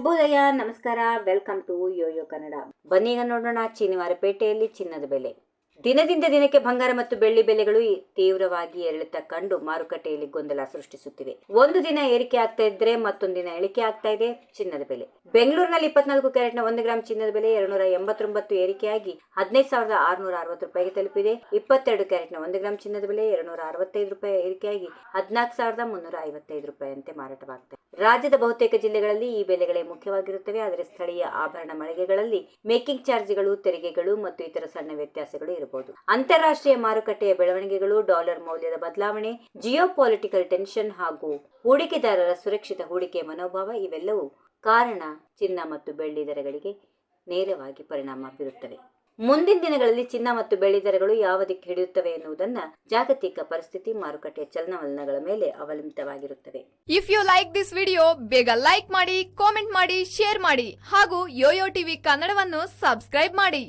ಶುಭೋದಯ, ನಮಸ್ಕಾರ, welcome to Yoyo Kannada. ಬನ್ನೀಗ ನೋಡೋಣ ಶನಿವಾರಪೇಟೆಯಲ್ಲಿ ಚಿನ್ನದ ಬೆಲೆ. ದಿನದಿಂದ ದಿನಕ್ಕೆ ಬಂಗಾರ ಮತ್ತು ಬೆಳ್ಳಿ ಬೆಲೆಗಳು ತೀವ್ರವಾಗಿ ಏರಿಳಿತ ಕಂಡು ಮಾರುಕಟ್ಟೆಯಲ್ಲಿ ಗೊಂದಲ ಸೃಷ್ಟಿಸುತ್ತಿವೆ. ಒಂದು ದಿನ ಏರಿಕೆ ಆಗ್ತಾ ಇದ್ರೆ ಮತ್ತೊಂದು ದಿನ ಇಳಿಕೆ ಆಗ್ತಾ ಇದೆ ಚಿನ್ನದ ಬೆಲೆ. ಬೆಂಗಳೂರಿನಲ್ಲಿ 24 ಕ್ಯಾರೆಟ್ನ 1 ಗ್ರಾಂ ಚಿನ್ನದ ಬೆಲೆ 289 ಏರಿಕೆಯಾಗಿ 15,660 ರೂಪಾಯಿಗೆ ತಲುಪಿದೆ. 22 ಕ್ಯಾರೆಟ್ನ 1 ಗ್ರಾಂ ಚಿನ್ನದ ಬೆಲೆ 265 ರೂಪಾಯಿ ಏರಿಕೆಯಾಗಿ 14,355 ರೂಪಾಯಿಯಂತೆ ಮಾರಾಟವಾಗ್ತದೆ. ರಾಜ್ಯದ ಬಹುತೇಕ ಜಿಲ್ಲೆಗಳಲ್ಲಿ ಈ ಬೆಲೆಗಳೇ ಮುಖ್ಯವಾಗಿರುತ್ತವೆ. ಆದರೆ ಸ್ಥಳೀಯ ಆಭರಣ ಮಳಿಗೆಗಳಲ್ಲಿ ಮೇಕಿಂಗ್ ಚಾರ್ಜ್ಗಳು, ತೆರಿಗೆಗಳು ಮತ್ತು ಇತರ ಸಣ್ಣ ವ್ಯತ್ಯಾಸಗಳು ಇರಬಹುದು. ಅಂತಾರಾಷ್ಟ್ರೀಯ ಮಾರುಕಟ್ಟೆಯ ಬೆಳವಣಿಗೆಗಳು, ಡಾಲರ್ ಮೌಲ್ಯದ ಬದಲಾವಣೆ, ಜಿಯೋಪಾಲಿಟಿಕಲ್ ಟೆನ್ಷನ್ ಹಾಗೂ ಹೂಡಿಕೆದಾರರ ಸುರಕ್ಷಿತ ಹೂಡಿಕೆ ಮನೋಭಾವ ಇವೆಲ್ಲವೂ ಕಾರಣ ಚಿನ್ನ ಮತ್ತು ಬೆಳ್ಳಿ ದರಗಳಿಗೆ ನೇರವಾಗಿ ಪರಿಣಾಮ ಬೀರುತ್ತವೆ. ಮುಂದಿನ ದಿನಗಳಲ್ಲಿ ಚಿನ್ನ ಮತ್ತು ಬೆಳ್ಳಿ ದರಗಳು ಯಾವ ದಿಕ್ಕು ಹಿಡಿಯುತ್ತವೆ ಎನ್ನುವುದನ್ನ ಜಾಗತಿಕ ಪರಿಸ್ಥಿತಿ, ಮಾರುಕಟ್ಟೆಯ ಚಲನವಲನಗಳ ಮೇಲೆ ಅವಲಂಬಿತವಾಗಿರುತ್ತವೆ. If you like this video, ಬೇಗ ಲೈಕ್ ಮಾಡಿ, ಕಾಮೆಂಟ್ ಮಾಡಿ, ಶೇರ್ ಮಾಡಿ ಹಾಗೂ ಯೋಯೋ ಟಿವಿ ಕನ್ನಡವನ್ನು ಸಬ್ಸ್ಕ್ರೈಬ್ ಮಾಡಿ.